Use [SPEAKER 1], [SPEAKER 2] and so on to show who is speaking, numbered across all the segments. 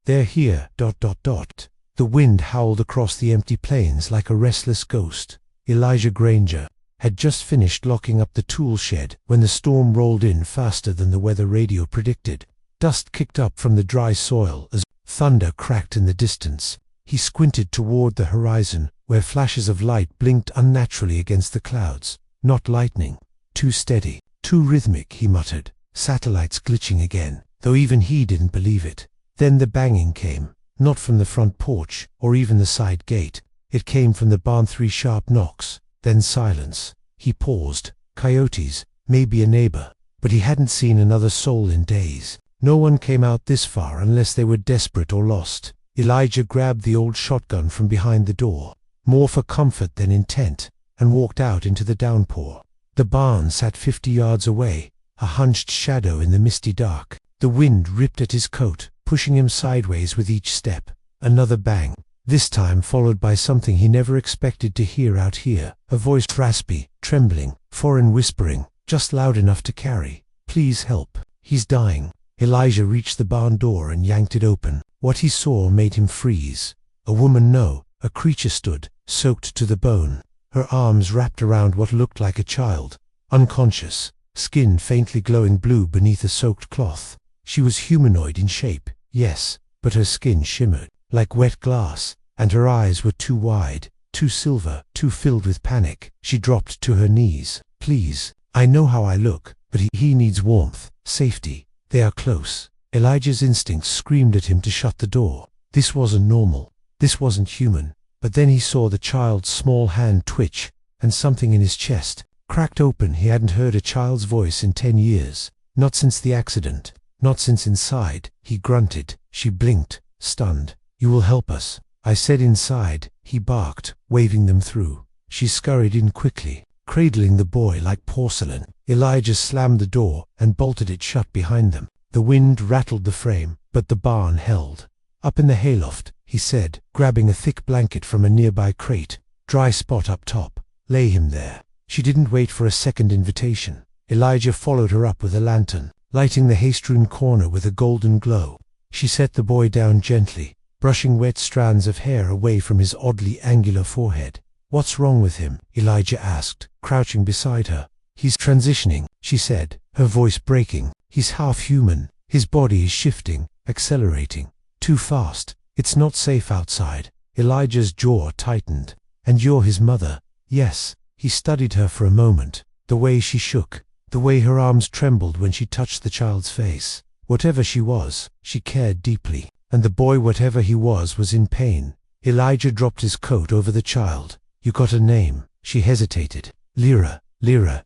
[SPEAKER 1] They're here, ... The wind howled across the empty plains like a restless ghost. Elijah Granger had just finished locking up the tool shed when the storm rolled in faster than the weather radio predicted. Dust kicked up from the dry soil as thunder cracked in the distance. He squinted toward the horizon, where flashes of light blinked unnaturally against the clouds. Not lightning. Too steady, too rhythmic, he muttered. Satellites glitching again, though even he didn't believe it. Then the banging came, not from the front porch or even the side gate. It came from the barn. 3 sharp knocks, then silence. He paused. Coyotes, maybe a neighbor, but he hadn't seen another soul in days. No one came out this far unless they were desperate or lost. Elijah grabbed the old shotgun from behind the door, more for comfort than intent, and walked out into the downpour. The barn sat 50 yards away, a hunched shadow in the misty dark. The wind ripped at his coat, pushing him sideways with each step. Another bang, this time followed by something he never expected to hear out here. A voice, raspy, trembling, foreign, whispering, just loud enough to carry. Please help. He's dying. Elijah reached the barn door and yanked it open. What he saw made him freeze. A woman, no, a creature stood, soaked to the bone, her arms wrapped around what looked like a child, unconscious, skin faintly glowing blue beneath a soaked cloth. She was humanoid in shape, yes, but her skin shimmered like wet glass, and her eyes were too wide, too silver, too filled with panic. She dropped to her knees. Please, I know how I look, but he needs warmth, safety. They are close. Elijah's instincts screamed at him to shut the door. This wasn't normal. This wasn't human. But then he saw the child's small hand twitch, and something in his chest cracked open. He hadn't heard a child's voice in 10 years. Not since the accident. Not since inside. He grunted. She blinked, stunned. You will help us. I said inside, he barked, waving them through. She scurried in quickly, cradling the boy like porcelain. Elijah slammed the door and bolted it shut behind them. The wind rattled the frame, but the barn held. Up in the hayloft, he said, grabbing a thick blanket from a nearby crate. Dry spot up top. Lay him there. She didn't wait for a second invitation. Elijah followed her up with a lantern, lighting the hay-strewn corner with a golden glow. She set the boy down gently, brushing wet strands of hair away from his oddly angular forehead. What's wrong with him? Elijah asked, crouching beside her. He's transitioning, she said, her voice breaking. He's half human. His body is shifting, accelerating. Too fast. It's not safe outside. Elijah's jaw tightened. And you're his mother? Yes. He studied her for a moment. The way she shook. The way her arms trembled when she touched the child's face. Whatever she was, she cared deeply. And the boy, whatever he was in pain. Elijah dropped his coat over the child. You got a name? She hesitated. Lyra.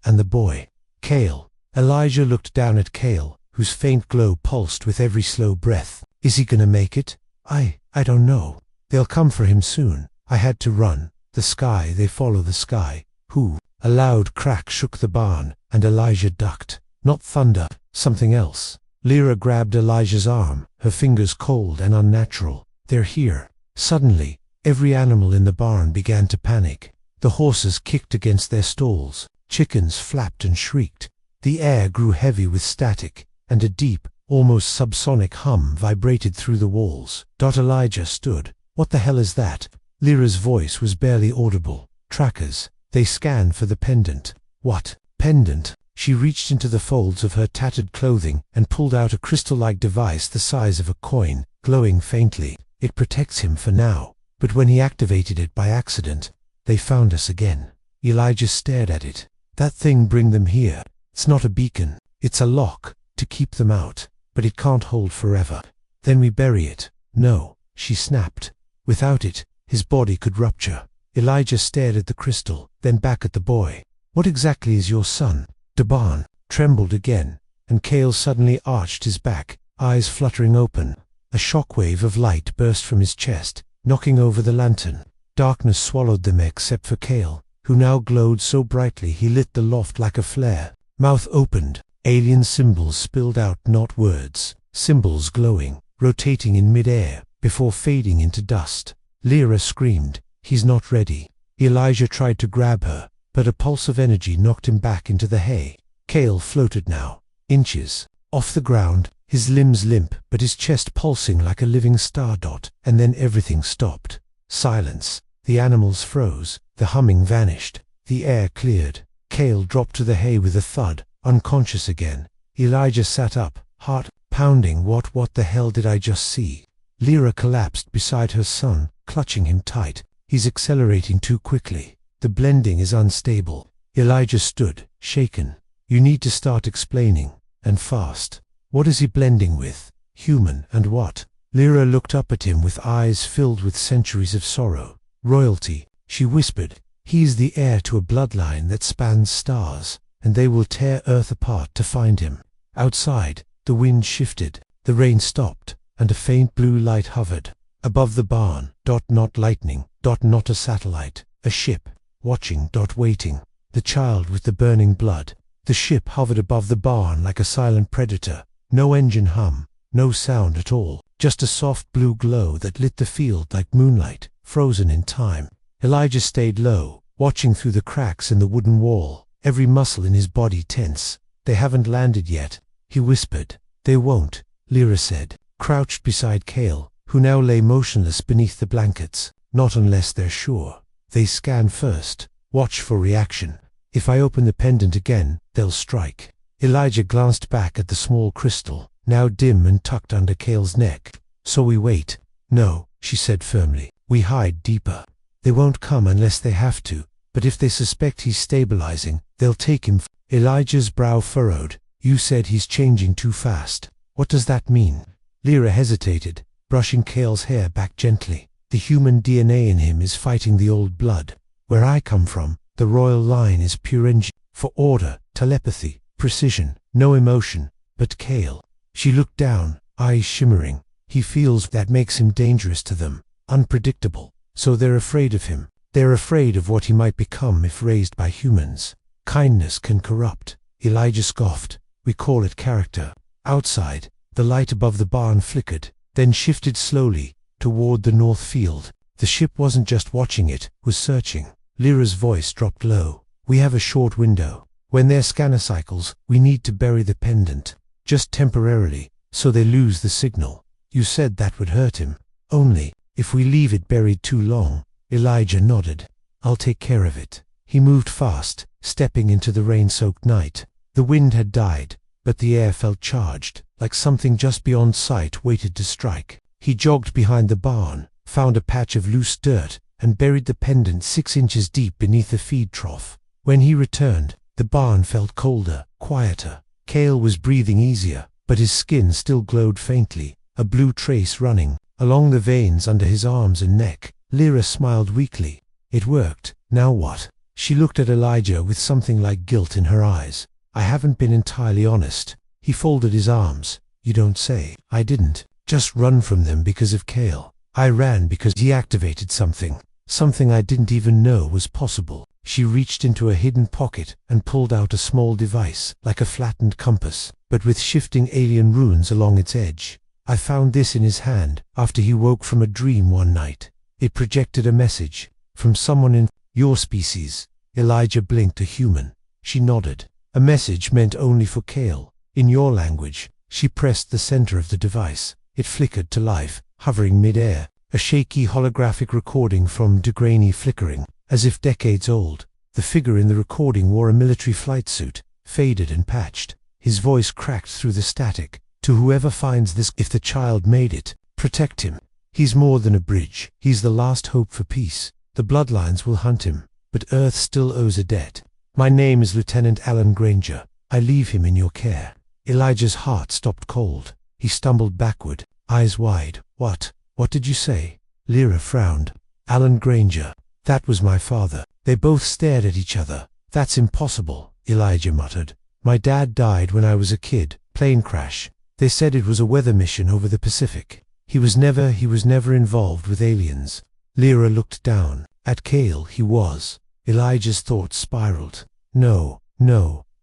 [SPEAKER 1] And the boy? Cale. Elijah looked down at Cale, whose faint glow pulsed with every slow breath. Is he gonna make it? I don't know. They'll come for him soon. I had to run. The sky, they follow the sky. Who? A loud crack shook the barn, and Elijah ducked. Not thunder, something else. Lyra grabbed Elijah's arm, her fingers cold and unnatural. They're here. Suddenly, every animal in the barn began to panic. The horses kicked against their stalls. Chickens flapped and shrieked. The air grew heavy with static, and a deep, almost subsonic hum vibrated through the walls. Elijah stood. What the hell is that? Lyra's voice was barely audible. Trackers. They scanned for the pendant. What? Pendant? She reached into the folds of her tattered clothing and pulled out a crystal-like device the size of a coin, glowing faintly. It protects him for now. But when he activated it by accident, they found us again. Elijah stared at it. That thing bring them here. It's not a beacon. It's a lock, to keep them out. But it can't hold forever. Then we bury it. No, she snapped. Without it, his body could rupture. Elijah stared at the crystal, then back at the boy. What exactly is your son? The barn trembled again, and Cale suddenly arched his back, eyes fluttering open. A shockwave of light burst from his chest, knocking over the lantern. Darkness swallowed them except for Cale, who now glowed so brightly he lit the loft like a flare. Mouth opened. Alien symbols spilled out, not words. Symbols glowing, rotating in mid-air, before fading into dust. Lyra screamed. He's not ready. Elijah tried to grab her, but a pulse of energy knocked him back into the hay. Cale floated now, inches off the ground, his limbs limp but his chest pulsing like a living star. And then everything stopped. Silence. The animals froze. The humming vanished. The air cleared. Cale dropped to the hay with a thud, unconscious again. Elijah sat up, heart pounding. What the hell did I just see? Lyra collapsed beside her son, clutching him tight. He's accelerating too quickly. The blending is unstable. Elijah stood, shaken. You need to start explaining, and fast. What is he blending with? Human and what? Lyra looked up at him with eyes filled with centuries of sorrow. Royalty, she whispered. He is the heir to a bloodline that spans stars, and they will tear Earth apart to find him. Outside, the wind shifted, the rain stopped, and a faint blue light hovered above the barn. Not lightning. Not a satellite. A ship. Watching. Waiting. The child with the burning blood. The ship hovered above the barn like a silent predator. No engine hum. No sound at all. Just a soft blue glow that lit the field like moonlight, frozen in time. Elijah stayed low, watching through the cracks in the wooden wall, every muscle in his body tense. They haven't landed yet, he whispered. They won't, Lyra said, crouched beside Cale, who now lay motionless beneath the blankets. Not unless they're sure. They scan first. Watch for reaction. If I open the pendant again, they'll strike. Elijah glanced back at the small crystal, now dim and tucked under Cale's neck. So we wait. No, she said firmly. We hide deeper. They won't come unless they have to, but if they suspect he's stabilizing, they'll take him. Elijah's brow furrowed. You said he's changing too fast. What does that mean? Lyra hesitated, brushing Cale's hair back gently. The human DNA in him is fighting the old blood. Where I come from, the royal line is pure engine, for order, telepathy, precision, no emotion. But Cale. She looked down, eyes shimmering. He feels that makes him dangerous to them, unpredictable. So they're afraid of him. They're afraid of what he might become if raised by humans. Kindness can corrupt. Elijah scoffed. We call it character. Outside, the light above the barn flickered, then shifted slowly toward the north field. The ship wasn't just watching, it was searching. Lyra's voice dropped low. We have a short window. When their scanner cycles, we need to bury the pendant. Just temporarily, so they lose the signal. You said that would hurt him. Only, if we leave it buried too long. Elijah nodded. I'll take care of it. He moved fast, stepping into the rain-soaked night. The wind had died, but the air felt charged, like something just beyond sight waited to strike. He jogged behind the barn, found a patch of loose dirt, and buried the pendant 6 inches deep beneath the feed trough. When he returned, the barn felt colder, quieter. Cale was breathing easier, but his skin still glowed faintly, a blue trace running along the veins under his arms and neck. Lyra smiled weakly. It worked. Now what? She looked at Elijah with something like guilt in her eyes. I haven't been entirely honest. He folded his arms. You don't say. I didn't just run from them because of Cale. I ran because he activated something I didn't even know was possible. She reached into a hidden pocket and pulled out a small device, like a flattened compass, but with shifting alien runes along its edge. I found this in his hand after he woke from a dream one night. It projected a message from someone in your species. Elijah blinked. A human. She nodded. A message meant only for Cale. In your language. She pressed the center of the device. It flickered to life, hovering mid-air. A shaky holographic recording from Degrainy flickering, as if decades old. The figure in the recording wore a military flight suit, faded and patched. His voice cracked through the static. To whoever finds this, if the child made it, protect him. He's more than a bridge. He's the last hope for peace. The bloodlines will hunt him, but Earth still owes a debt. My name is Lieutenant Alan Granger. I leave him in your care. Elijah's heart stopped cold. He stumbled backward, eyes wide. What did you say? Lyra frowned. Alan Granger. That was my father. They both stared at each other. That's impossible, Elijah muttered. My dad died when I was a kid. Plane crash. They said it was a weather mission over the Pacific. He was never involved with aliens. Lyra looked down. At Cale he was. Elijah's thoughts spiraled. No,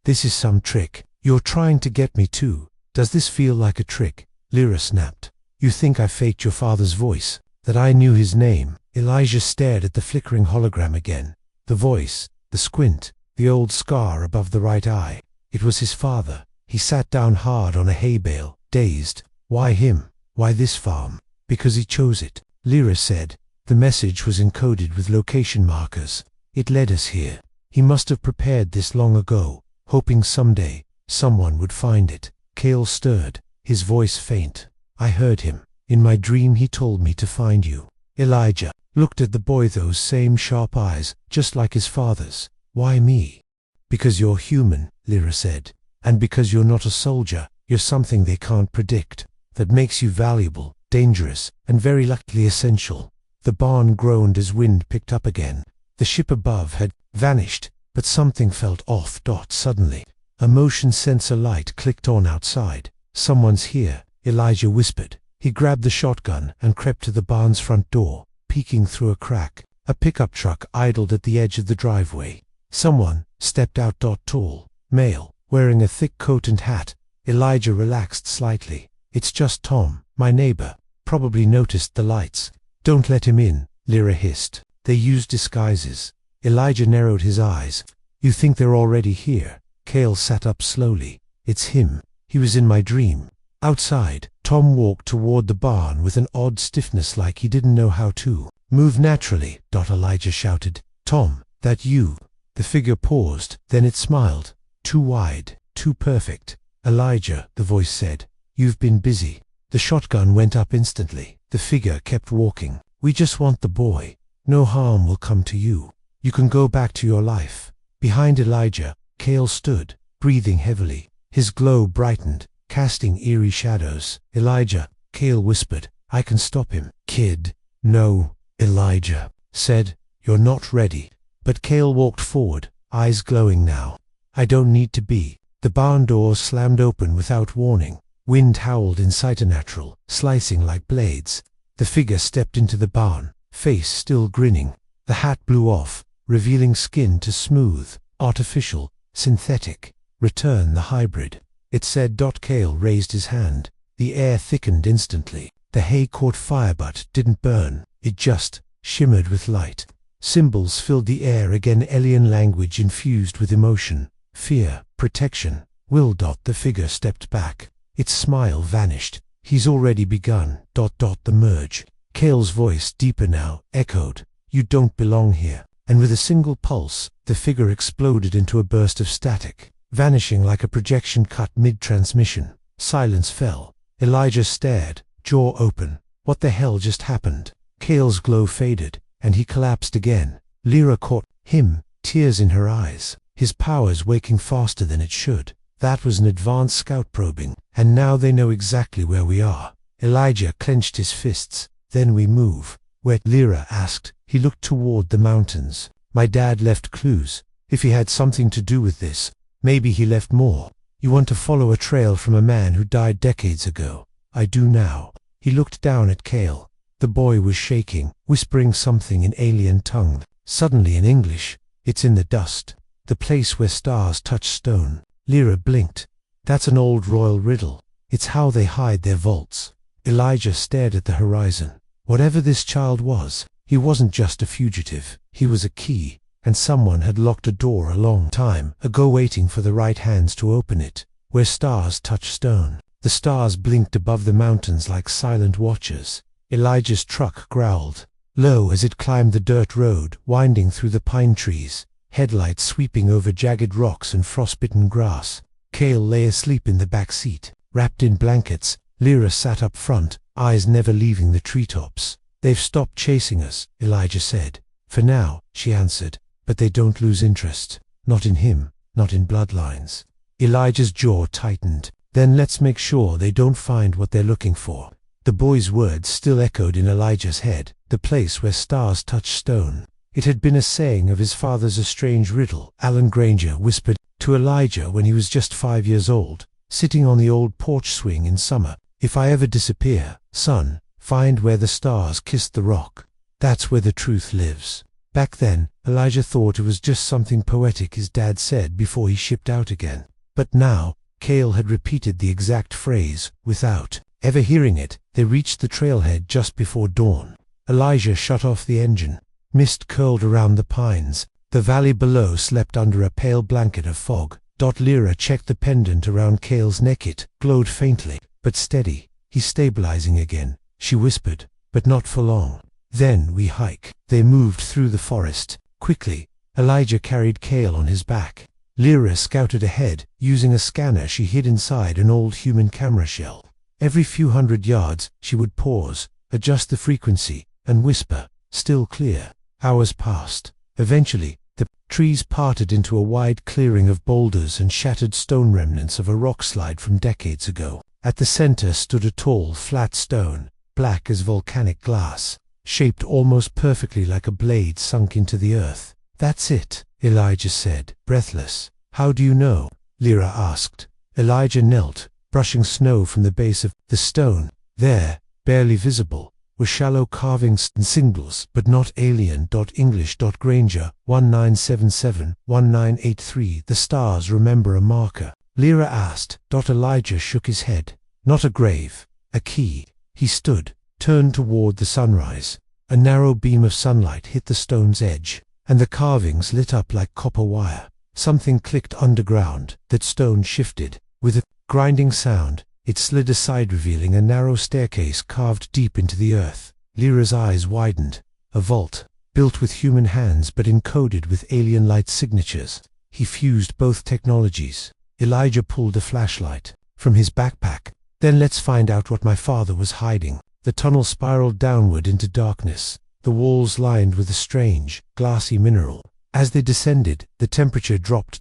[SPEAKER 1] this is some trick. You're trying to get me too. Does this feel like a trick? Lyra snapped. You think I faked your father's voice? That I knew his name? Elijah stared at the flickering hologram again. The voice, the squint, the old scar above the right eye. It was his father. He sat down hard on a hay bale, dazed. Why him? Why this farm? Because he chose it, Lyra said. The message was encoded with location markers. It led us here. He must have prepared this long ago, hoping someday someone would find it. Cale stirred, his voice faint. I heard him. In my dream he told me to find you. Elijah looked at the boy, those same sharp eyes, just like his father's. Why me? Because you're human, Lyra said. And because you're not a soldier, you're something they can't predict. That makes you valuable, dangerous, and very luckily essential. The barn groaned as wind picked up again. The ship above had vanished, but something felt off. Suddenly, a motion sensor light clicked on outside. Someone's here, Elijah whispered. He grabbed the shotgun and crept to the barn's front door, peeking through a crack. A pickup truck idled at the edge of the driveway. Someone stepped out. Tall, male, wearing a thick coat and hat. Elijah relaxed slightly. It's just Tom, my neighbor. Probably noticed the lights. Don't let him in, Lyra hissed. They use disguises. Elijah narrowed his eyes. You think they're already here? Cale sat up slowly. It's him. He was in my dream. Outside, Tom walked toward the barn with an odd stiffness, like he didn't know how to move naturally. Elijah shouted. Tom, that you? The figure paused, then it smiled. Too wide, too perfect. Elijah, the voice said. You've been busy. The shotgun went up instantly. The figure kept walking. We just want the boy. No harm will come to you. You can go back to your life. Behind Elijah, Cale stood, breathing heavily. His glow brightened, casting eerie shadows. Elijah, Cale whispered. I can stop him. Kid. No, Elijah said. You're not ready. But Cale walked forward, eyes glowing now. I don't need to be. The barn doors slammed open without warning. Wind howled in Citernatural, slicing like blades. The figure stepped into the barn, face still grinning. The hat blew off, revealing skin to smooth, artificial, synthetic. Return the hybrid, it said. Cale raised his hand. The air thickened instantly. The hay caught fire but didn't burn. It just shimmered with light. Symbols filled the air again, alien language infused with emotion. Fear, protection, will. The figure stepped back. Its smile vanished. He's already begun. The merge. Cale's voice, deeper now, echoed. You don't belong here. And with a single pulse, the figure exploded into a burst of static, vanishing like a projection cut mid-transmission. Silence fell. Elijah stared, jaw open. What the hell just happened? Cale's glow faded, and he collapsed again. Lyra caught him, tears in her eyes. His powers waking faster than it should. That was an advanced scout probing, and now they know exactly where we are. Elijah clenched his fists. Then we move. Where? Lyra asked. He looked toward the mountains. My dad left clues. If he had something to do with this, maybe he left more. You want to follow a trail from a man who died decades ago. I do now. He looked down at Cale. The boy was shaking, whispering something in alien tongue. Suddenly in English. It's in the dust. The place where stars touch stone. Lyra blinked. That's an old royal riddle. It's how they hide their vaults. Elijah stared at the horizon. Whatever this child was, he wasn't just a fugitive. He was a key, and someone had locked a door a long time ago, waiting for the right hands to open it. Where stars touch stone. The stars blinked above the mountains like silent watchers. Elijah's truck growled, low as it climbed the dirt road winding through the pine trees, headlights sweeping over jagged rocks and frostbitten grass. Cale lay asleep in the back seat, wrapped in blankets. Lyra sat up front, eyes never leaving the treetops. They've stopped chasing us, Elijah said. For now, she answered, but they don't lose interest. Not in him, not in bloodlines. Elijah's jaw tightened. Then let's make sure they don't find what they're looking for. The boy's words still echoed in Elijah's head. The place where stars touch stone. It had been a saying of his father's, a strange riddle. Alan Granger whispered to Elijah when he was just 5 years old, sitting on the old porch swing in summer. If I ever disappear, son, find where the stars kissed the rock. That's where the truth lives. Back then, Elijah thought it was just something poetic his dad said before he shipped out again. But now, Cale had repeated the exact phrase, without ever hearing it. They reached the trailhead just before dawn. Elijah shut off the engine. Mist curled around the pines. The valley below slept under a pale blanket of fog. Lyra checked the pendant around Cale's neck. It glowed faintly. but steady. He's stabilizing again, she whispered, but not for long. Then we hike. They moved through the forest. Quickly, Elijah carried Cale on his back. Lyra scouted ahead, using a scanner she hid inside an old human camera shell. Every few hundred yards, she would pause, adjust the frequency, and whisper, "Still clear." Hours passed. Eventually, the trees parted into a wide clearing of boulders and shattered stone remnants of a rock slide from decades ago. At the center stood a tall, flat stone, black as volcanic glass, shaped almost perfectly like a blade sunk into the earth. "That's it," Elijah said, breathless. "How do you know?" Lyra asked. Elijah knelt, brushing snow from the base of the stone. There, barely visible, were shallow carvings and symbols, but not alien. English. Granger, 1977-1983. The stars remember a marker. Lyra asked. Elijah shook his head. "Not a grave, a key." He stood, turned toward the sunrise. A narrow beam of sunlight hit the stone's edge, and the carvings lit up like copper wire. Something clicked underground. That stone shifted. With a grinding sound, it slid aside, revealing a narrow staircase carved deep into the earth. Lyra's eyes widened. A vault, built with human hands but encoded with alien light signatures. He fused both technologies. Elijah pulled a flashlight from his backpack. "Then let's find out what my father was hiding." The tunnel spiraled downward into darkness, the walls lined with a strange, glassy mineral. As they descended, the temperature dropped.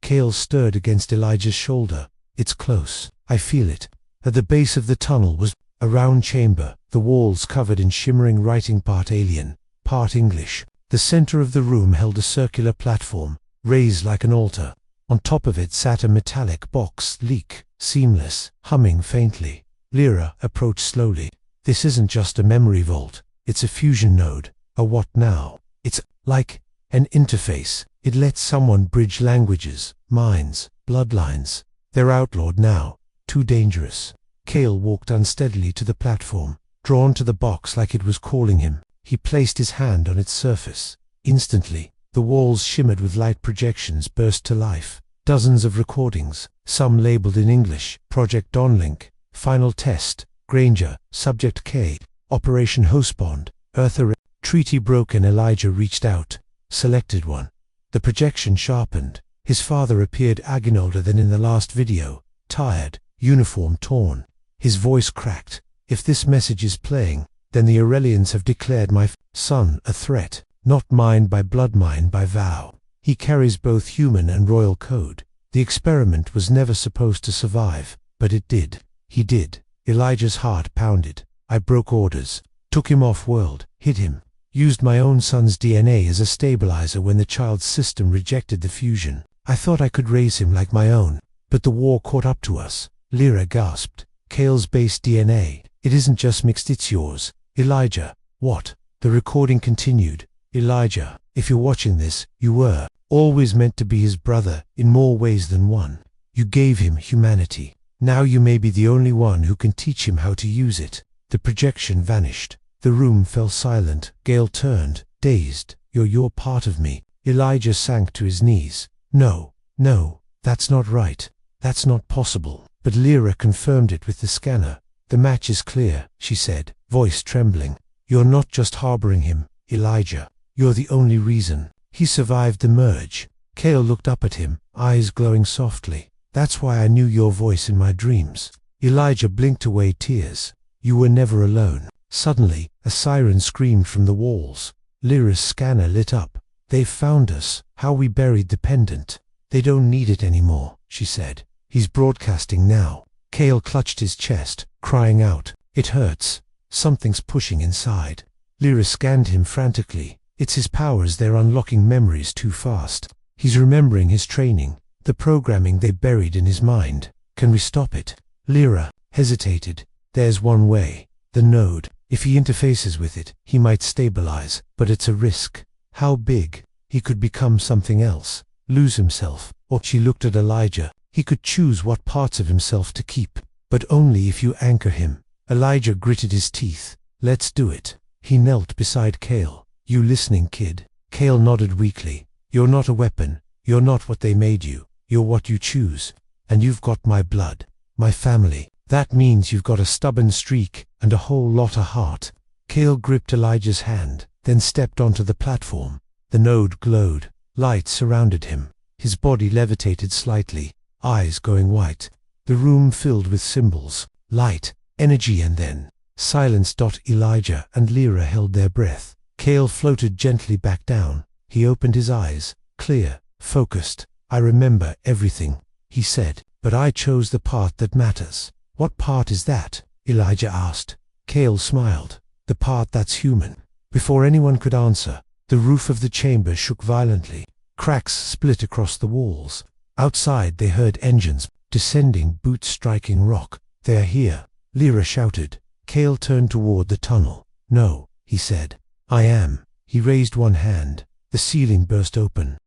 [SPEAKER 1] Cale stirred against Elijah's shoulder. "It's close. I feel it." At the base of the tunnel was a round chamber, the walls covered in shimmering writing, part alien, part English. The center of the room held a circular platform, raised like an altar. On top of it sat a metallic box, sleek, seamless, humming faintly. Lyra approached slowly. "This isn't just a memory vault, it's a fusion node." "A what now?" "It's like an interface. It lets someone bridge languages, minds, bloodlines. They're outlawed now. Too dangerous." Cale walked unsteadily to the platform, drawn to the box like it was calling him. He placed his hand on its surface. Instantly, the walls shimmered with light, projections burst to life. Dozens of recordings, some labeled in English. Project Donlink, Final Test, Granger, Subject K, Operation Hostbond, Earth Array. Treaty broken. Elijah reached out, selected one. The projection sharpened. His father appeared again, older than in the last video, tired, uniform torn. His voice cracked. "If this message is playing, then the Aurelians have declared my son a threat. Not mine by blood, mine by vow. He carries both human and royal code. The experiment was never supposed to survive, but it did. He did." Elijah's heart pounded. "I broke orders, took him off-world, hid him, used my own son's DNA as a stabilizer when the child's system rejected the fusion. I thought I could raise him like my own, but the war caught up to us." Lyra gasped. "Cale's base DNA. It isn't just mixed, it's yours." "Elijah, what?" The recording continued. "Elijah, if you're watching this, you were always meant to be his brother in more ways than one. You gave him humanity. Now you may be the only one who can teach him how to use it." The projection vanished. The room fell silent. Gale turned, dazed. You're part of me." Elijah sank to his knees. No, that's not right. That's not possible." But Lyra confirmed it with the scanner. "The match is clear," she said, voice trembling. "You're not just harboring him, Elijah. You're the only reason he survived the merge." Cale looked up at him, eyes glowing softly. "That's why I knew your voice in my dreams." Elijah blinked away tears. "You were never alone." Suddenly, a siren screamed from the walls. Lyra's scanner lit up. "They've found us. How we buried the pendant." "They don't need it anymore," she said. "He's broadcasting now." Cale clutched his chest, crying out. "It hurts. Something's pushing inside." Lyra scanned him frantically. "It's his powers. They're unlocking memories too fast. He's remembering his training, the programming they buried in his mind. Can we stop it?" Lyra hesitated. "There's one way. The node. If he interfaces with it, he might stabilize, but it's a risk." "How big?" "He could become something else, lose himself." Or she looked at Elijah. "He could choose what parts of himself to keep, but only if you anchor him." Elijah gritted his teeth. "Let's do it." He knelt beside Cale. "You listening, kid?" Cale nodded weakly. "You're not a weapon. You're not what they made you. You're what you choose. And you've got my blood, my family, That means you've got a stubborn streak and a whole lot of heart. Kale gripped Elijah's hand, then stepped onto the platform. The node glowed. Light surrounded him. His body levitated slightly, eyes going white. The room filled with symbols, light, energy, and then silence. Elijah and Lyra held their breath. Kale floated gently back down. He opened his eyes, clear, focused. I remember everything, he said, but I chose the part that matters. What part is that? Elijah asked. Kale smiled. The part that's human. Before anyone could answer, the roof of the chamber shook violently. Cracks split across the walls. Outside they heard engines, descending, boots striking rock. They're here, Lyra shouted. Kale turned toward the tunnel. No, he said. I am. He raised one hand. The ceiling burst open.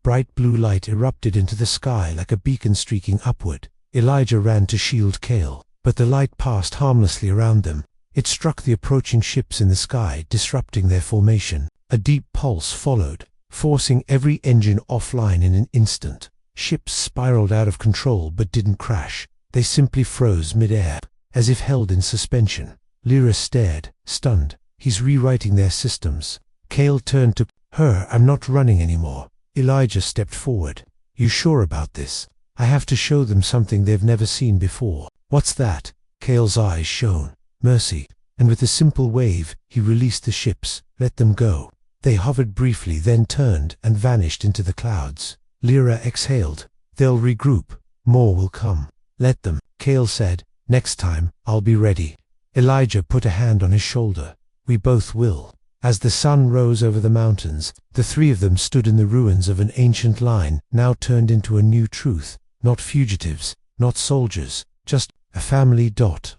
[SPEAKER 1] Bright blue light erupted into the sky like a beacon streaking upward. Elijah ran to shield Kale, but the light passed harmlessly around them. It struck the approaching ships in the sky, disrupting their formation. A deep pulse followed, forcing every engine offline in an instant. Ships spiraled out of control but didn't crash. They simply froze mid-air, as if held in suspension. Lyra stared, stunned. He's rewriting their systems. Kale turned to her. I'm not running anymore. Elijah stepped forward. You sure about this? I have to show them something they've never seen before. What's that? Kale's eyes shone. Mercy. And with a simple wave, he released the ships. Let them go. They hovered briefly, then turned and vanished into the clouds. Lyra exhaled. They'll regroup. More will come. Let them, Kale said. Next time, I'll be ready. Elijah put a hand on his shoulder. We both will. As the sun rose over the mountains, the three of them stood in the ruins of an ancient line, now turned into a new truth. Not fugitives, not soldiers, just a family.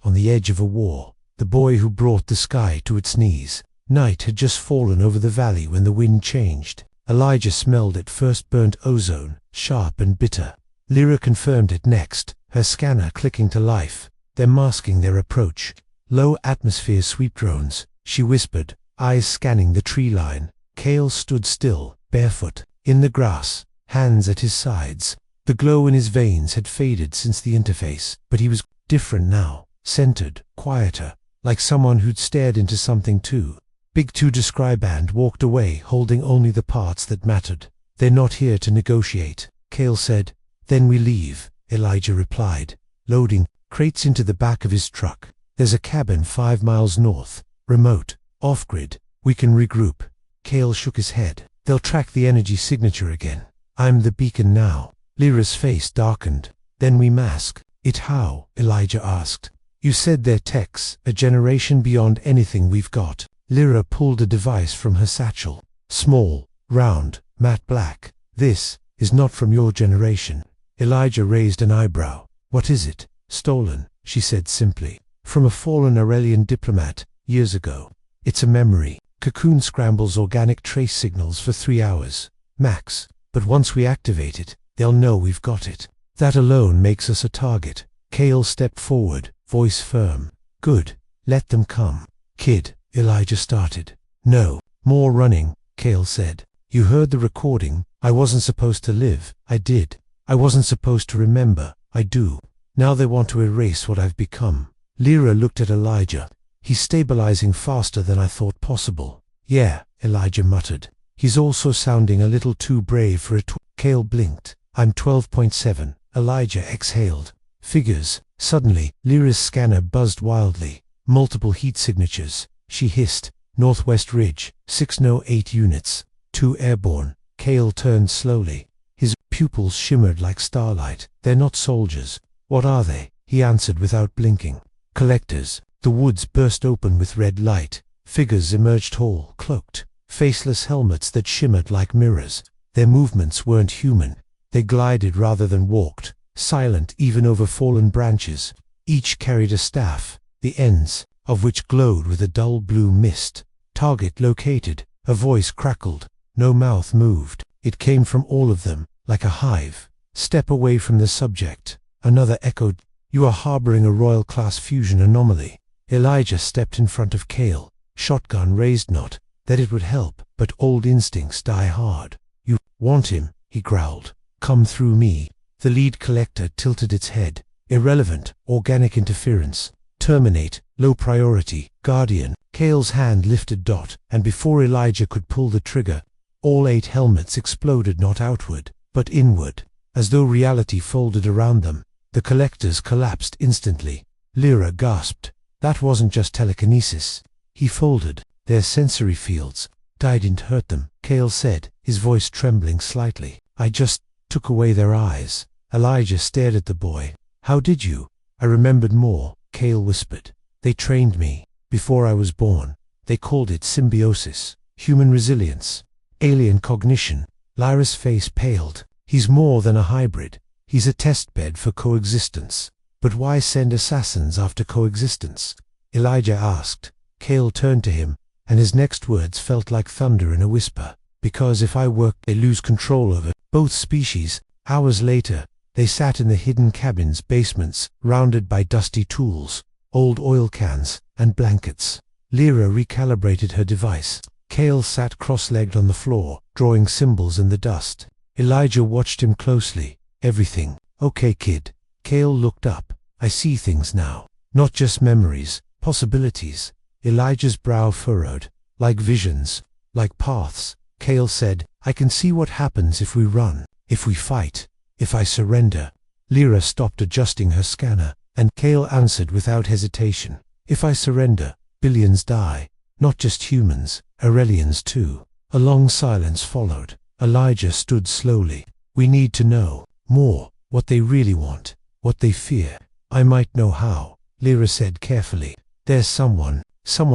[SPEAKER 1] On the edge of a war, the boy who brought the sky to its knees. Night had just fallen over the valley when the wind changed. Elijah smelled at first burnt ozone, sharp and bitter. Lyra confirmed it next, her scanner clicking to life. They're masking their approach. Low atmosphere sweep drones, she whispered, eyes scanning the tree line. Kale stood still, barefoot, in the grass, hands at his sides. The glow in his veins had faded since the interface, but he was different now, centered, quieter, like someone who'd stared into something too. Big Two Describand walked away, holding only the parts that mattered. They're not here to negotiate, Kale said. Then we leave, Elijah replied, loading crates into the back of his truck. There's a cabin 5 miles north, remote, off-grid. We can regroup. Kale shook his head. They'll track the energy signature again. I'm the beacon now. Lyra's face darkened. Then we mask. It how? Elijah asked. You said they're techs, a generation beyond anything we've got. Lyra pulled a device from her satchel. Small, round, matte black. This is not from your generation. Elijah raised an eyebrow. What is it? Stolen, she said simply. From a fallen Aurelian diplomat, years ago. It's a memory. Cocoon scrambles organic trace signals for 3 hours. Max. But once we activate it, they'll know we've got it. That alone makes us a target. Kale stepped forward, voice firm. Good. Let them come. Kid, Elijah started. No. More running, Kale said. You heard the recording. I wasn't supposed to live. I did. I wasn't supposed to remember. I do. Now they want to erase what I've become. Lyra looked at Elijah. He's stabilizing faster than I thought possible. Yeah, Elijah muttered. He's also sounding a little too brave for a Kale blinked. I'm 12.7. Elijah exhaled. Figures. Suddenly, Lyra's scanner buzzed wildly. Multiple heat signatures. She hissed. Northwest Ridge, 608 units. 2 airborne. Kale turned slowly. His pupils shimmered like starlight. They're not soldiers. What are they? He answered without blinking. Collectors. The woods burst open with red light. Figures emerged tall, cloaked. Faceless helmets that shimmered like mirrors. Their movements weren't human. They glided rather than walked, silent even over fallen branches. Each carried a staff, the ends of which glowed with a dull blue mist. Target located. A voice crackled. No mouth moved. It came from all of them, like a hive. Step away from the subject. Another echoed. You are harboring a royal class fusion anomaly. Elijah stepped in front of Kale. Shotgun raised, not that it would help, but old instincts die hard. You want him, he growled. Come through me. The lead collector tilted its head. irrelevant, organic interference. Terminate, low priority, Guardian. Kale's hand lifted. And before Elijah could pull the trigger, all 8 helmets exploded, not outward, but inward. As though reality folded around them, the collectors collapsed instantly. Lyra gasped. That wasn't just telekinesis. He folded. Their sensory fields. I didn't hurt them, Kale said, his voice trembling slightly. I just took away their eyes. Elijah stared at the boy. How did you? I remembered more, Kale whispered. They trained me. Before I was born. They called it symbiosis. Human resilience. Alien cognition. Lyra's face paled. He's more than a hybrid. He's a testbed for coexistence. But why send assassins after coexistence? Elijah asked. Kale turned to him, and his next words felt like thunder in a whisper. Because if I work, they lose control over both species. Hours later, they sat in the hidden cabins, basements, rounded by dusty tools, old oil cans, and blankets. Lyra recalibrated her device. Kale sat cross-legged on the floor, drawing symbols in the dust. Elijah watched him closely. Everything. Okay, kid. Kale looked up. I see things now. Not just memories, possibilities. Elijah's brow furrowed. Like visions. Like paths. Kale said, I can see what happens if we run. If we fight. If I surrender. Lyra stopped adjusting her scanner, and Kale answered without hesitation. If I surrender, billions die. Not just humans, Aurelians too. A long silence followed. Elijah stood slowly. We need to know more, what they really want, what they fear. I might know how, Lyra said carefully. There's someone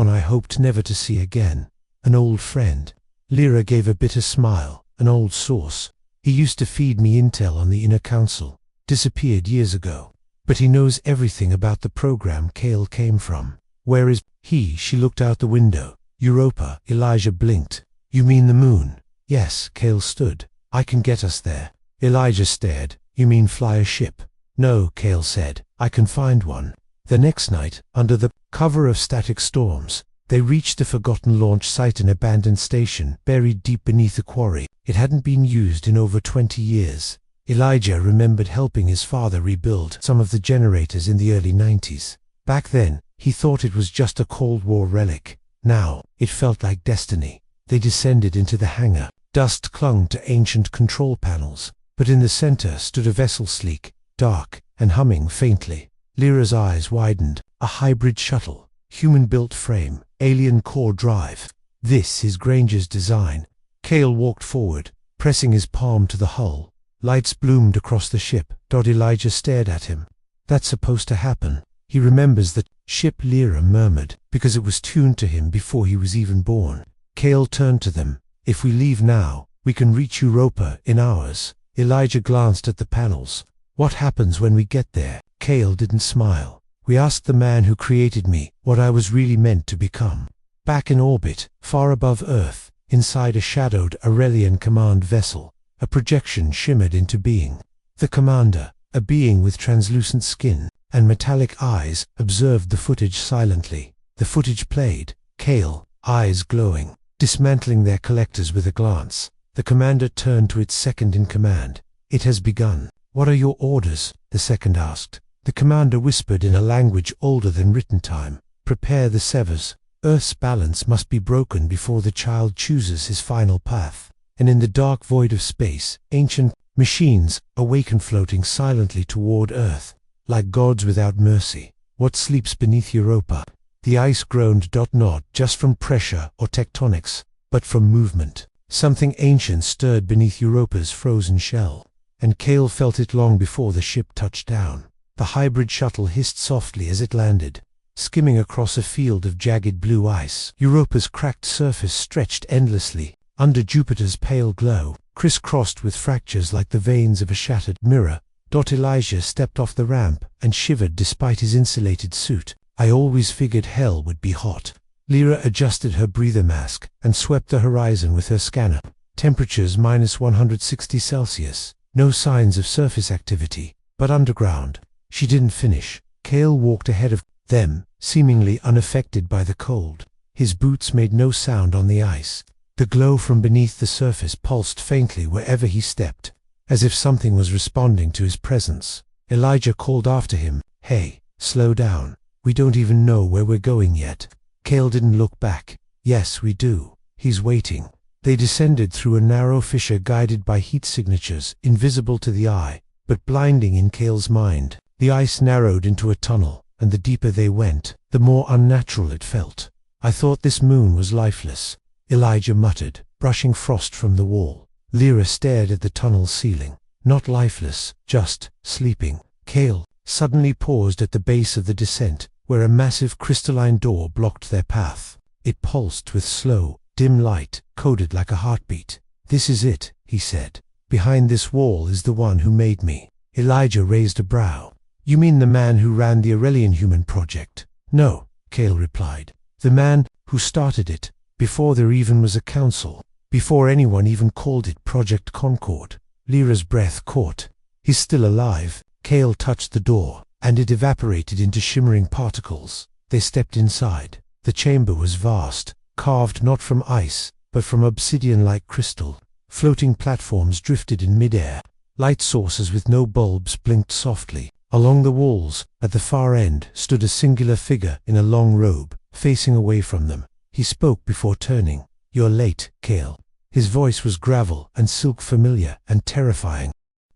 [SPEAKER 1] I hoped never to see again. An old friend. Lyra gave a bitter smile. An old source. He used to feed me intel on the inner council. Disappeared years ago. But he knows everything about the program Kale came from. Where is he? She looked out the window. Europa. Elijah blinked. You mean the moon? Yes, Kale stood. I can get us there. Elijah stared. You mean fly a ship? No, Kale said. I can find one. The next night, under the cover of static storms, they reached a forgotten launch site, an abandoned station buried deep beneath a quarry. It hadn't been used in over 20 years. Elijah remembered helping his father rebuild some of the generators in the early 90s. Back then, he thought it was just a Cold War relic. Now, it felt like destiny. They descended into the hangar. Dust clung to ancient control panels, but in the center stood a vessel, sleek, dark, and humming faintly. Lyra's eyes widened. A hybrid shuttle. Human-built frame. Alien core drive. This is Granger's design. Kale walked forward, pressing his palm to the hull. Lights bloomed across the ship. Elijah stared at him. That's supposed to happen. He remembers that ship, Lyra murmured, because it was tuned to him before he was even born. Kale turned to them. If we leave now, we can reach Europa in hours. Elijah glanced at the panels. What happens when we get there? Kale didn't smile. We asked the man who created me what I was really meant to become. Back in orbit, far above Earth, inside a shadowed Aurelian command vessel, a projection shimmered into being. The commander, a being with translucent skin and metallic eyes, observed the footage silently. The footage played. Kale, eyes glowing, dismantling their collectors with a glance. The commander turned to its second in command. It has begun. What are your orders? The second asked. The commander whispered in a language older than written time. Prepare the severs. Earth's balance must be broken before the child chooses his final path. And in the dark void of space, ancient machines awaken, floating silently toward Earth, like gods without mercy. What sleeps beneath Europa? The ice groaned. Not just from pressure or tectonics, but from movement. Something ancient stirred beneath Europa's frozen shell, and Kale felt it long before the ship touched down. The hybrid shuttle hissed softly as it landed, skimming across a field of jagged blue ice. Europa's cracked surface stretched endlessly, under Jupiter's pale glow, crisscrossed with fractures like the veins of a shattered mirror. Elijah stepped off the ramp and shivered despite his insulated suit. I always figured hell would be hot. Lyra adjusted her breather mask and swept the horizon with her scanner. Temperatures -160°C. No signs of surface activity, but underground. She didn't finish. Kale walked ahead of them, seemingly unaffected by the cold. His boots made no sound on the ice. The glow from beneath the surface pulsed faintly wherever he stepped, as if something was responding to his presence. Elijah called after him, "Hey, slow down. We don't even know where we're going yet." Cale didn't look back. "Yes, we do. He's waiting." They descended through a narrow fissure guided by heat signatures, invisible to the eye, but blinding in Cale's mind. The ice narrowed into a tunnel, and the deeper they went, the more unnatural it felt. "I thought this moon was lifeless," Elijah muttered, brushing frost from the wall. Lyra stared at the tunnel ceiling. "Not lifeless, just sleeping." Cale suddenly paused at the base of the descent, where a massive crystalline door blocked their path. It pulsed with slow, dim light, coded like a heartbeat. "This is it," he said. "Behind this wall is the one who made me." Elijah raised a brow. "You mean the man who ran the Aurelian Human Project?" "No," Cale replied. "The man who started it, before there even was a council, before anyone even called it Project Concord." Lyra's breath caught. "He's still alive." Cale touched the door, and it evaporated into shimmering particles. They stepped inside. The chamber was vast, carved not from ice, but from obsidian-like crystal. Floating platforms drifted in midair. Light sources with no bulbs blinked softly. Along the walls, at the far end, stood a singular figure in a long robe, facing away from them. He spoke before turning. "You're late, Cale." His voice was gravel and silk, familiar and terrifying.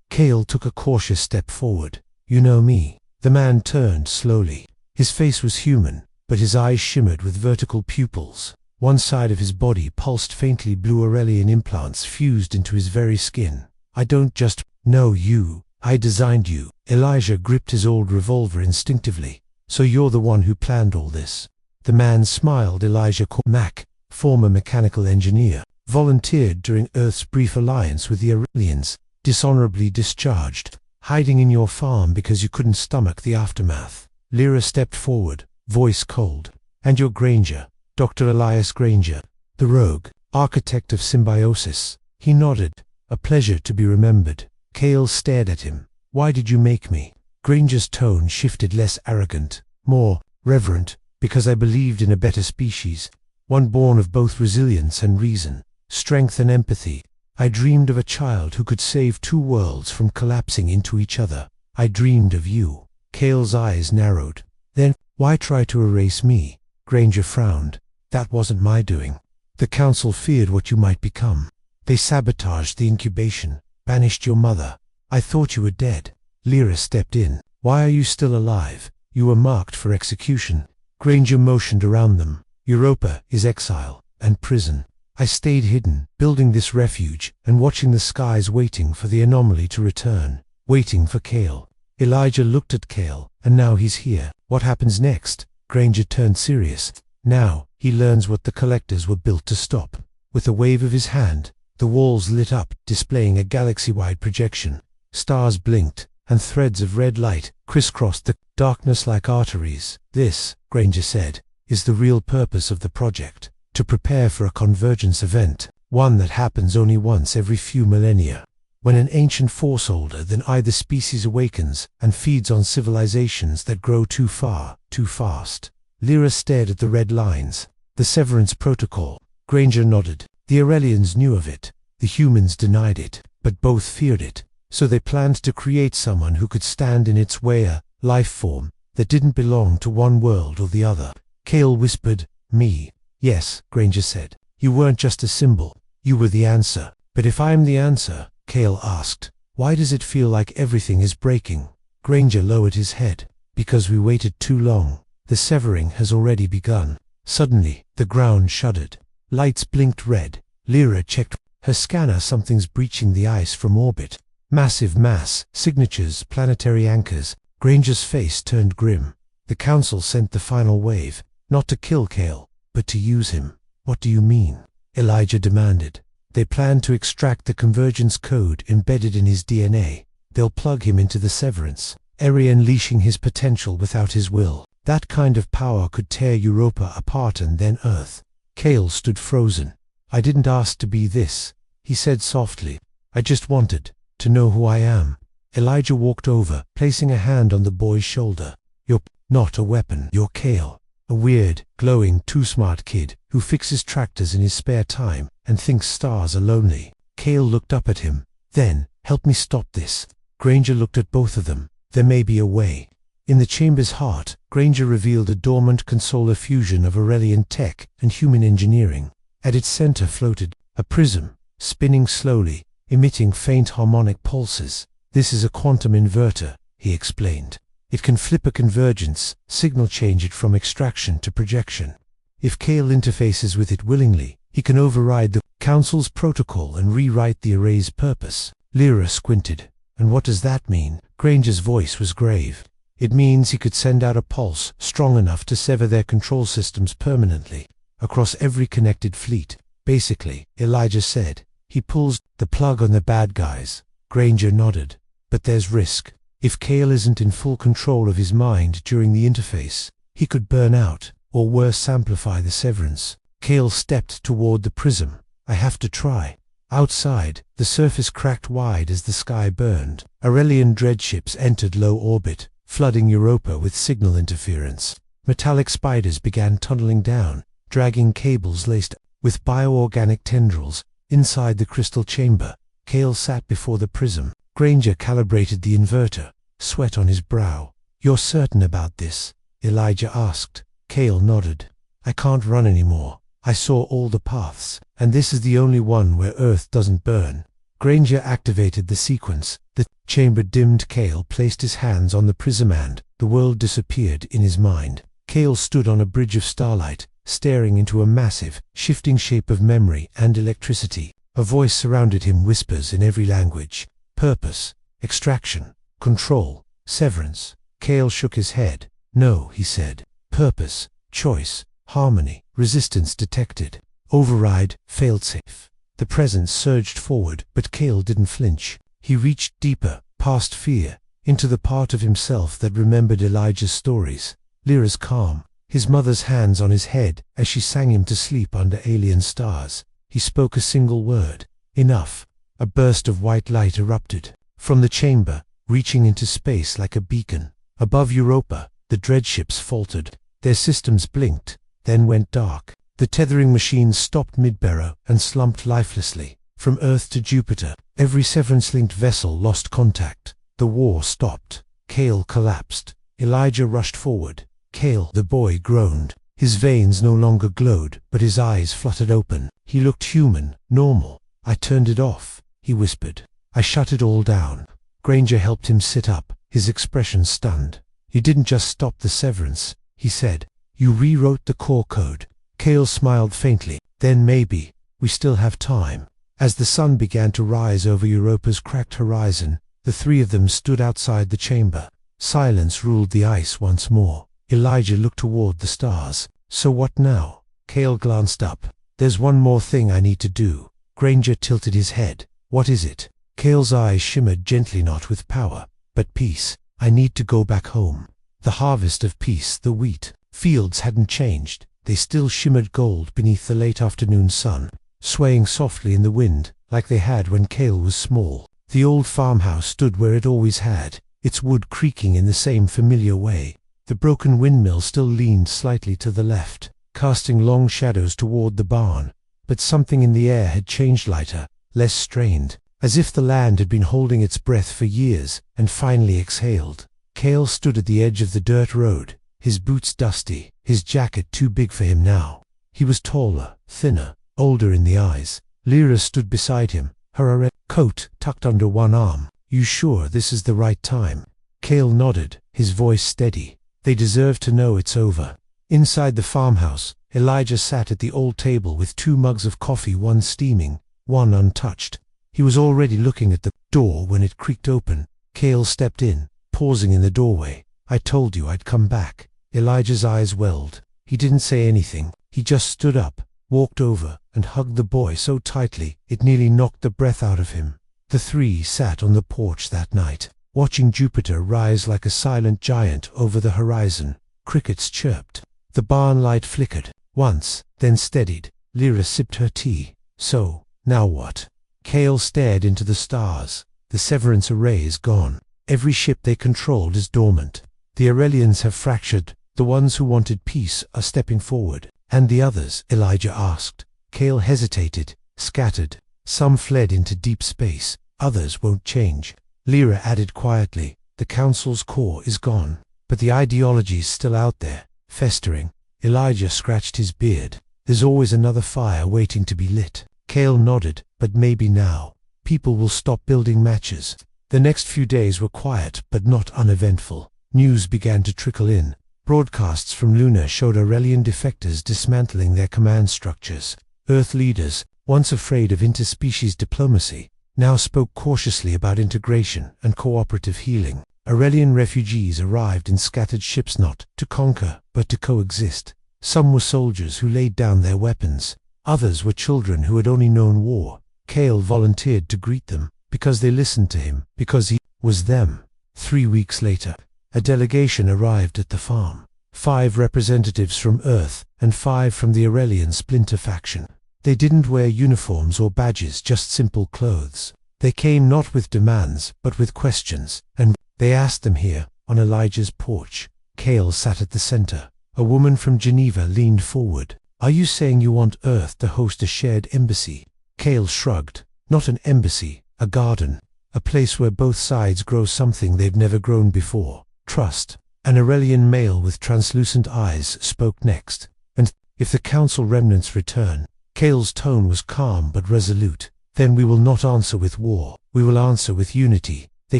[SPEAKER 1] Cale took a cautious step forward. "You know me." The man turned slowly. His face was human, but his eyes shimmered with vertical pupils. One side of his body pulsed faintly blue Aurelian implants fused into his very skin. "I don't just know you. I designed you." Elijah gripped his old revolver instinctively. "So you're the one who planned all this?" The man smiled. "Elijah Mack, former mechanical engineer, volunteered during Earth's brief alliance with the Aurelians, dishonorably discharged, hiding in your farm because you couldn't stomach the aftermath." Lyra stepped forward, voice cold. "And you're Granger, Dr. Elias Granger, the rogue, architect of symbiosis." He nodded. "A pleasure to be remembered." Cale stared at him. "Why did you make me?" Granger's tone shifted, less arrogant, more reverent. "Because I believed in a better species, one born of both resilience and reason, strength and empathy. I dreamed of a child who could save two worlds from collapsing into each other. I dreamed of you." Cale's eyes narrowed. "Then, why try to erase me?" Granger frowned. "That wasn't my doing. The council feared what you might become. They sabotaged the incubation, banished your mother. I thought you were dead." Lyra stepped in. "Why are you still alive? You were marked for execution." Granger motioned around them. "Europa is exile and prison. I stayed hidden, building this refuge and watching the skies, waiting for the anomaly to return, waiting for Cale." Elijah looked at Cale. "And now he's here. What happens next?" Granger turned serious. "Now, he learns what the collectors were built to stop." With a wave of his hand, the walls lit up, displaying a galaxy-wide projection. Stars blinked, and threads of red light crisscrossed the darkness like arteries. "This," Granger said, "is the real purpose of the project. To prepare for a convergence event, one that happens only once every few millennia. When an ancient force older than either species awakens and feeds on civilizations that grow too far, too fast." Lyra stared at the red lines. "The Severance Protocol." Granger nodded. "The Aurelians knew of it. The humans denied it, but both feared it. So they planned to create someone who could stand in its way, a life form that didn't belong to one world or the other." Cale whispered, "Me." "Yes," Granger said. "You weren't just a symbol. You were the answer." "But if I'm the answer," Cale asked, "why does it feel like everything is breaking?" Granger lowered his head. "Because we waited too long. The severing has already begun." Suddenly, the ground shuddered. Lights blinked red. Lyra checked her scanner. "Something's breaching the ice from orbit. Massive mass, signatures, planetary anchors." Granger's face turned grim. "The council sent the final wave, not to kill Cale, but to use him." "What do you mean?" Elijah demanded. "They plan to extract the convergence code embedded in his DNA. They'll plug him into the severance, unleashing his potential without his will. That kind of power could tear Europa apart and then Earth." Cale stood frozen. "I didn't ask to be this," he said softly. "I just wanted to know who I am." Elijah walked over, placing a hand on the boy's shoulder. "You're not a weapon. You're Cale. A weird, glowing, too-smart kid who fixes tractors in his spare time and thinks stars are lonely." Cale looked up at him. "Then, help me stop this." Granger looked at both of them. There may be a way. In the chamber's heart, Granger revealed a dormant consolar fusion of Aurelian tech and human engineering. At its center floated a prism, spinning slowly, emitting faint harmonic pulses. "This is a quantum inverter," he explained. "It can flip a convergence, signal change it from extraction to projection. If Kale interfaces with it willingly, he can override the Council's protocol and rewrite the array's purpose." Lyra squinted. "And what does that mean?" Granger's voice was grave. "It means he could send out a pulse strong enough to sever their control systems permanently, across every connected fleet. Basically," Elijah said, "he pulls the plug on the bad guys." Granger nodded. "But there's risk. If Kale isn't in full control of his mind during the interface, he could burn out, or worse, amplify the severance." Kale stepped toward the prism. "I have to try." Outside, the surface cracked wide as the sky burned. Aurelian dreadships entered low orbit, flooding Europa with signal interference. Metallic spiders began tunneling down, dragging cables laced with bioorganic tendrils. Inside the crystal chamber, Kale sat before the prism. Granger calibrated the inverter, sweat on his brow. "You're certain about this?" Elijah asked. Kale nodded. "I can't run anymore. I saw all the paths, and this is the only one where Earth doesn't burn." Granger activated the sequence. The chamber dimmed. Kale placed his hands on the prism and the world disappeared in his mind. Kale stood on a bridge of starlight, staring into a massive, shifting shape of memory and electricity. A voice surrounded him, whispers in every language. Purpose, extraction, control, severance. Kale shook his head. "No," he said. "Purpose, choice, harmony, resistance detected. Override, failsafe." The presence surged forward, but Kale didn't flinch. He reached deeper, past fear, into the part of himself that remembered Elijah's stories. Lyra's calm, his mother's hands on his head as she sang him to sleep under alien stars. He spoke a single word. "Enough." A burst of white light erupted from the chamber, reaching into space like a beacon. Above Europa, the dreadships faltered. Their systems blinked, then went dark. The tethering machines stopped mid-barrow and slumped lifelessly. From Earth to Jupiter, every severance-linked vessel lost contact. The war stopped. Kale collapsed. Elijah rushed forward. "Kale," the boy groaned. His veins no longer glowed, but his eyes fluttered open. He looked human, normal. "I turned it off," he whispered. "I shut it all down." Granger helped him sit up, his expression stunned. "You didn't just stop the severance," he said. "You rewrote the core code." Kale smiled faintly. "Then maybe we still have time." As the sun began to rise over Europa's cracked horizon, the three of them stood outside the chamber. Silence ruled the ice once more. Elijah looked toward the stars. "So what now?" Kale glanced up. "There's one more thing I need to do." Granger tilted his head. "What is it?" Kale's eyes shimmered gently, not with power, but peace. "I need to go back home." The harvest of peace, the wheat fields hadn't changed. They still shimmered gold beneath the late afternoon sun, swaying softly in the wind, like they had when Kale was small. The old farmhouse stood where it always had, its wood creaking in the same familiar way. The broken windmill still leaned slightly to the left, casting long shadows toward the barn. But something in the air had changed, lighter, less strained, as if the land had been holding its breath for years, and finally exhaled. Kale stood at the edge of the dirt road, his boots dusty, his jacket too big for him now. He was taller, thinner, older in the eyes. Lyra stood beside him, her red coat tucked under one arm. "You sure this is the right time?" Kale nodded, his voice steady. "They deserve to know it's over." Inside the farmhouse, Elijah sat at the old table with 2 mugs of coffee, one steaming, one untouched. He was already looking at the door when it creaked open. Kale stepped in, pausing in the doorway. "I told you I'd come back." Elijah's eyes welled. He didn't say anything. He just stood up, walked over, and hugged the boy so tightly it nearly knocked the breath out of him. The three sat on the porch that night, watching Jupiter rise like a silent giant over the horizon. Crickets chirped. The barn light flickered, once, then steadied. Lyra sipped her tea. "So, now what?" Kale stared into the stars. "The severance array is gone. Every ship they controlled is dormant. The Aurelians have fractured. The ones who wanted peace are stepping forward." "And the others?" Elijah asked. Kale hesitated, scattered. "Some fled into deep space. Others won't change." Lyra added quietly, The council's core is gone, but the ideology's still out there, festering. Elijah scratched his beard. There's always another fire waiting to be lit. Cale nodded, but maybe now. People will stop building matches. The next few days were quiet, but not uneventful. News began to trickle in. Broadcasts from Luna showed Aurelian defectors dismantling their command structures. Earth leaders, once afraid of interspecies diplomacy, now spoke cautiously about integration and cooperative healing. Aurelian refugees arrived in scattered ships not to conquer, but to coexist. Some were soldiers who laid down their weapons. Others were children who had only known war. Cale volunteered to greet them, because they listened to him, because he was them. 3 weeks later, a delegation arrived at the farm. 5 representatives from Earth, and 5 from the Aurelian splinter faction. They didn't wear uniforms or badges, just simple clothes. They came not with demands, but with questions, and they asked them here, on Elijah's porch. Cale sat at the center. A woman from Geneva leaned forward. "Are you saying you want Earth to host a shared embassy?" Cale shrugged. "Not an embassy, a garden. A place where both sides grow something they've never grown before. Trust." An Aurelian male with translucent eyes spoke next. "And if the council remnants return?" Cale's tone was calm but resolute. "Then we will not answer with war. We will answer with unity. They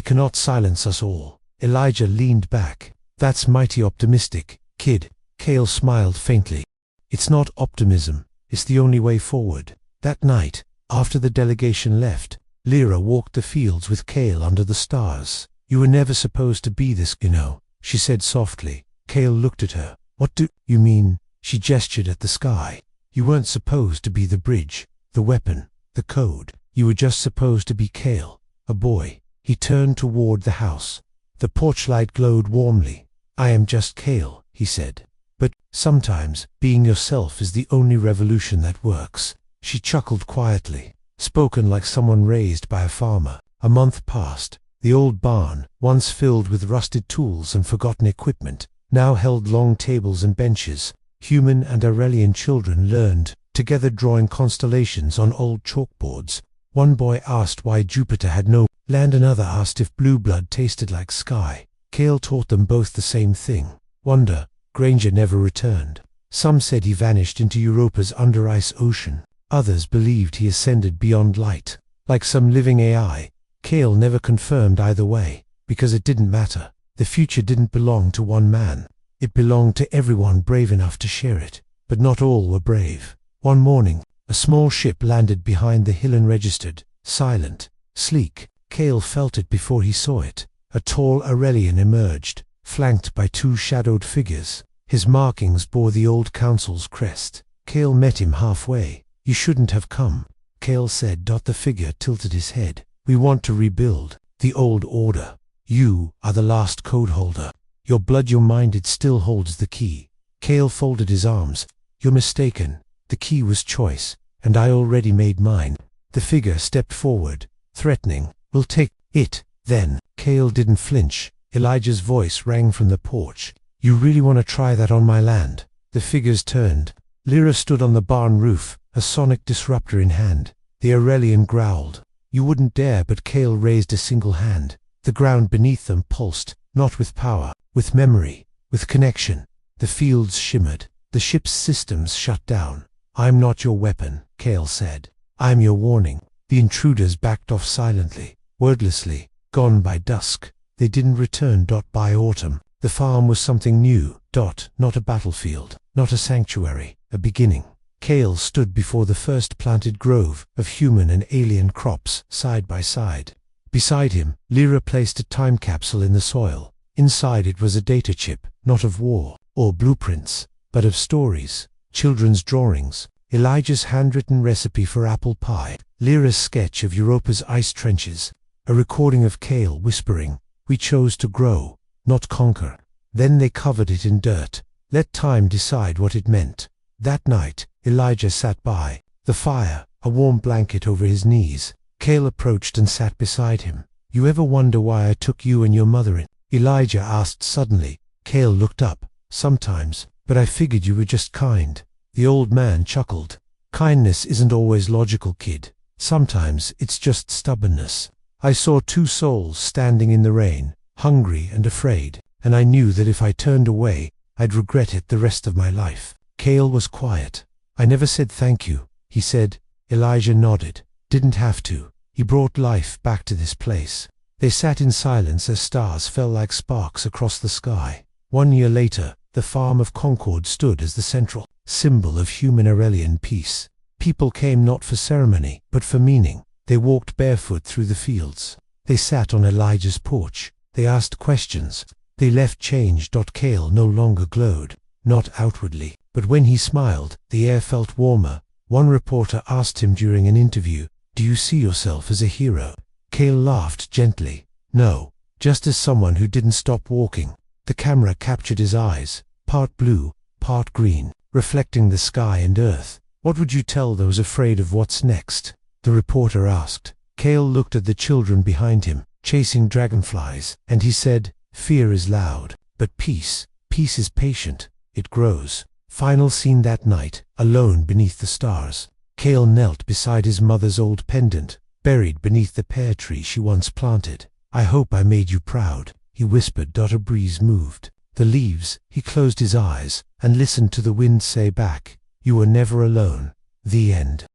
[SPEAKER 1] cannot silence us all." Elijah leaned back. "That's mighty optimistic, kid." Cale smiled faintly. "It's not optimism. It's the only way forward." That night, after the delegation left, Lyra walked the fields with Cale under the stars. "You were never supposed to be this, you know," she said softly. Cale looked at her. "What do you mean?" She gestured at the sky. "You weren't supposed to be the bridge, the weapon, the code. You were just supposed to be Cale, a boy." He turned toward the house. The porch light glowed warmly. "I am just Cale," he said. "But sometimes being yourself is the only revolution that works." She chuckled quietly, spoken like someone raised by a farmer. A month passed. The old barn, once filled with rusted tools and forgotten equipment, now held long tables and benches. Human and Aurelian children learned, together drawing constellations on old chalkboards. One boy asked why Jupiter had no land, another asked if blue blood tasted like sky. Cale taught them both the same thing. Wonder. Granger never returned. Some said he vanished into Europa's under-ice ocean. Others believed he ascended beyond light. Like some living AI, Cale never confirmed either way, because it didn't matter. The future didn't belong to one man. It belonged to everyone brave enough to share it. But not all were brave. One morning, a small ship landed behind the hill and registered, silent, sleek. Cale felt it before he saw it. A tall Aurelian emerged, flanked by 2 shadowed figures. His markings bore the old council's crest. Cale met him halfway. "You shouldn't have come," Cale said. The figure tilted his head. "We want to rebuild the old order. You are the last code holder. Your blood, your mind, it still holds the key." Cale folded his arms. "You're mistaken. The key was choice, and I already made mine." The figure stepped forward, threatening. "We'll take it, then." Cale didn't flinch. Elijah's voice rang from the porch. "You really want to try that on my land?" The figures turned. Lyra stood on the barn roof, a sonic disruptor in hand. The Aurelian growled. "You wouldn't dare," but Cale raised a single hand. The ground beneath them pulsed, not with power, with memory, with connection. The fields shimmered. The ship's systems shut down. "I'm not your weapon," Cale said. "I'm your warning." The intruders backed off silently, wordlessly, gone by dusk. They didn't return. By autumn, the farm was something new. Not a battlefield, not a sanctuary, a beginning. Cale stood before the first planted grove of human and alien crops, side by side. Beside him, Lyra placed a time capsule in the soil. Inside it was a data chip, not of war or blueprints, but of stories, children's drawings, Elijah's handwritten recipe for apple pie, Lyra's sketch of Europa's ice trenches, a recording of Cale whispering, "We chose to grow, not conquer." Then they covered it in dirt. Let time decide what it meant. That night, Elijah sat by the fire, a warm blanket over his knees. Cale approached and sat beside him. "You ever wonder why I took you and your mother in?" Elijah asked suddenly. Cale looked up. "Sometimes, but I figured you were just kind." The old man chuckled. "Kindness isn't always logical, kid. Sometimes it's just stubbornness." I saw 2 souls standing in the rain, hungry and afraid, and I knew that if I turned away, I'd regret it the rest of my life. Cale was quiet. I never said thank you, he said. Elijah nodded. Didn't have to. He brought life back to this place. They sat in silence as stars fell like sparks across the sky. 1 year later, the farm of Concord stood as the central symbol of human Aurelian peace. People came not for ceremony, but for meaning. They walked barefoot through the fields. They sat on Elijah's porch. They asked questions. They left changed. Cale no longer glowed, not outwardly, but when he smiled, the air felt warmer. One reporter asked him during an interview, "Do you see yourself as a hero?" Cale laughed gently. "No, just as someone who didn't stop walking." The camera captured his eyes, part blue, part green, reflecting the sky and earth. "What would you tell those afraid of what's next?" the reporter asked. Cale looked at the children behind him, chasing dragonflies, and he said, "Fear is loud, but peace is patient. It grows." Final scene that night, alone beneath the stars. Cale knelt beside his mother's old pendant, buried beneath the pear tree she once planted. "I hope I made you proud," he whispered. A breeze moved the leaves. He closed his eyes and listened to the wind say back, "You were never alone." The end.